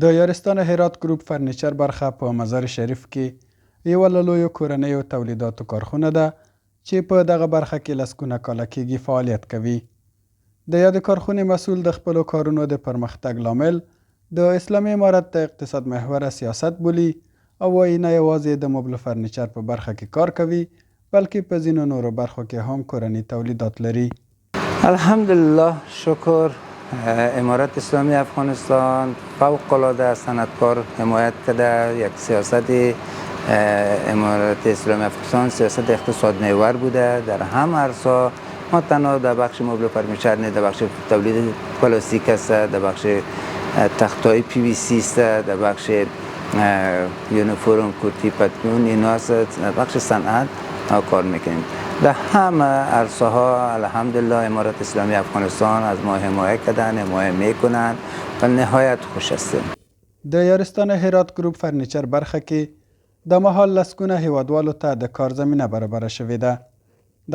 د یارستان هرات ګروپ فرنیچر برخه په مزار شریف کې یوه له لویو کورنیو تولیداتو کارخونه ده چې په دغه برخه کې لسګونه کاله کېږي فعالیت کوي. د یادې کارخونې مسؤل د خپلو کارونو د پرمختګ لامل د اسلامي امارت د اقتصاد محوره سیاست بولي او وایي نه یوازې د مبل فرنیچر په برخه کې کار کوي بلکې په ځینو نورو برخو کې هم کورني تولیدات لري. الحمدلله، شکر. امارت اسلامی افغانستان فوق العاده صنعتکار حمایت کرده. یک سیاست امارت اسلامی افغانستان سیاست اقتصاد محور بوده در هم عرصه، ما تنها در بخش مبل فرنیچر نه، در بخش تولید پلاستیک است، در بخش تختای پی وی سی است، در بخش یونیفرم کرتی پتلون اینا است، در بخش صنعت کار میکنیم. در همه عرصه ها الحمدلله امارت اسلامی افغانستان از ما حمایت کردن، حمایت میکنن و نهایت خوش هستیم. د یارستان هرات ګروپ فرنیچر برخه کې د مهال لسګونه هیوادوالو ته د کار زمینه برابره شوې ده.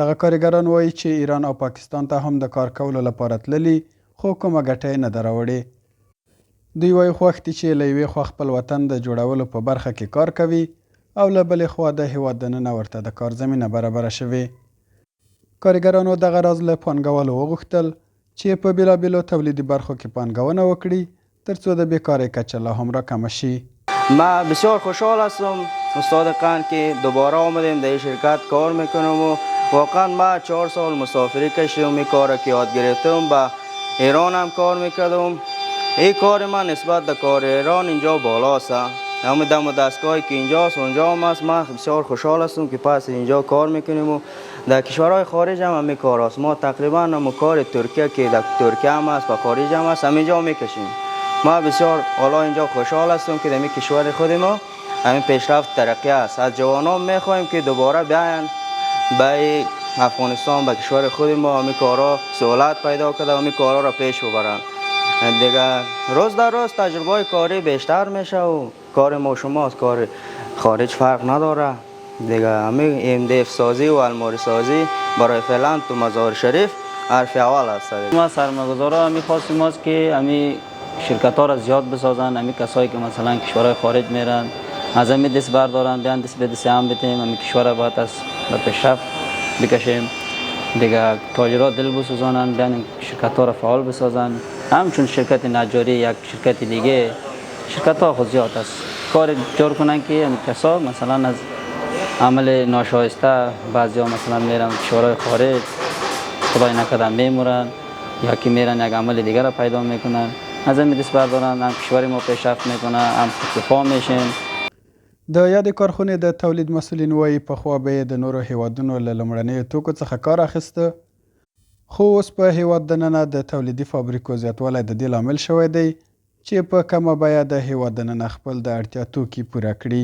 دغه کارګران وایي چې ایران او پاکستان ته هم د کار کولو لپاره تللي خو کومه ګټه نه ده راوړې. دوی وایي خوښ دي چې له یوې خوا خپل وطن د جوړولو په برخه کې کار کوي او له بلې خوا د هیواد دننه ورته د کار زمینه برابره شوې. کارګرانو دغه راز له پانګوالو وغوښتل چې په بېلابېلو تولیدي برخو کې پانګونه وکړي ترڅو د بیکارۍ کچه لا هم راکمه شي. ما بسیار خوشحال هستم صادقاً که دوباره آمدیم در این شرکت کار میکنم و واقعا ما 4 سال مسافری کشیدم. این کار که یاد گرفتم با ایران هم کار میکردم. این کار من نسبت به کار ایران اینجا بالاست. آمدم و دستگاهی که اینجاست اونجا هم هست. ما بسیار خوشحال هستم که پس اینجا کار میکنیم و در کشورهای خارج هم همین کار هست. ما تقریبا هم کار ترکیه که در ترکیه هم هست و خارج هم هست همینجا میکشیم. ما بسیار حالا اینجا خوشحال هستم که در این کشور خود ما همین پیشرفت ترقی است. از جوانان میخوایم که دوباره بیاین به افغانستان به کشور خود ما همین کارا سهولت پیدا کرده و همین کارا را پیش ببرن. دیگه روز در روز تجربه کاری بیشتر میشه و کار ما شماست، کار خارج فرق نداره. دیگه همین MDF سازی و الماری سازی برای فعلا تو مزار شریف حرف اول است. ما سرمایه‌گذارا می‌خواستیم است که همین شرکت ها را زیاد بسازن. همین کسایی که مثلا کشورهای خارج میرن از همین دست بردارن بیان دست به دست هم بدیم. همین کشور باید از به پیشرفت بکشیم. دیگه تاجرات دل بسوزانن بیان شرکت ها را فعال بسازن. همچون شرکت نجاری یک شرکت دیگه شرکت ها خود زیاد است کار جور کنن که همین کسا مثلا از عمل ناشایسته بعضیا مثلا میرن کشورهای خارج خدای نکرده میمورن یا که میرن یک عمل دیگر را پیدا میکنن. از همین دست بردارن هم کشور ما پیشرفت میکنه هم خودکفا میشیم. د یادې کارخونې د تولید مسؤلین وایي پخوا به یې د نورو هیوادونو له لومړنیو توکو څخه کار اخیسته خو اوس په هیواد دننه د تولیدي فابریکو زیاتوالی د دې لامل شوی دی چې په کمه بیه د هیواد دننه خپل د اړتیا توکي پوره کړي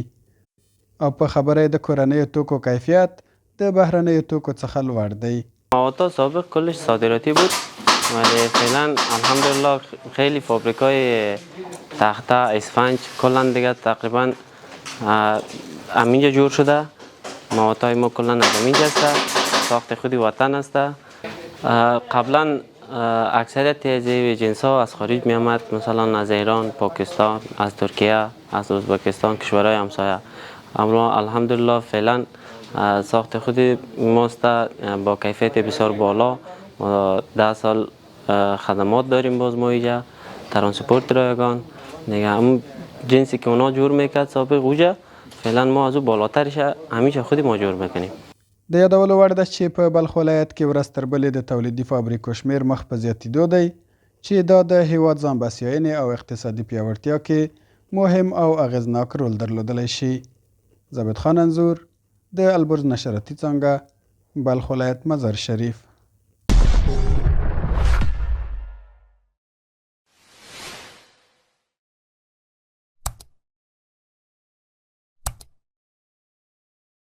او په خبره د کورنیو توکو کیفیت د بهرنیو توکو څخه لوړ دی. مواد سابق کلش صادراتی بود ولی فعلا الحمدلله خیلی فابریکای تخته اسفنج کلا دیگه تقریبا همینجا جور شده. موادهای ما کلا از همینجا است، ساخت خودی وطن است. قبلا اکثریت از جنس ها از خارج می آمد، مثلا از ایران، پاکستان، از ترکیه، از ازبکستان، کشورهای همسایه. اما الحمدلله فعلا ساخت خود ماست با کیفیت بسیار بالا. 10 سال خدمات داریم باز ما اینجا، ترانسپورت رایگان دیگه. هم جنسی که اونا جور میکرد سابق اوجا فعلا ما از او بالاترش همیشه خودی ما جور میکنیم. د یادولو وړ ده چې په بلخ ولایت کې ورځ تر بلې د تولیدي فابریکو شمیر مخ په زیاتېدو دی چې دا د هیواد ځان بسیاینې او اقتصادي پیاوړتیا کې مهم او اغیزناک رول درلودلی شي. زبید خان انځور د البرز نشراتي څانګه بلخ ولایت مزار شریف.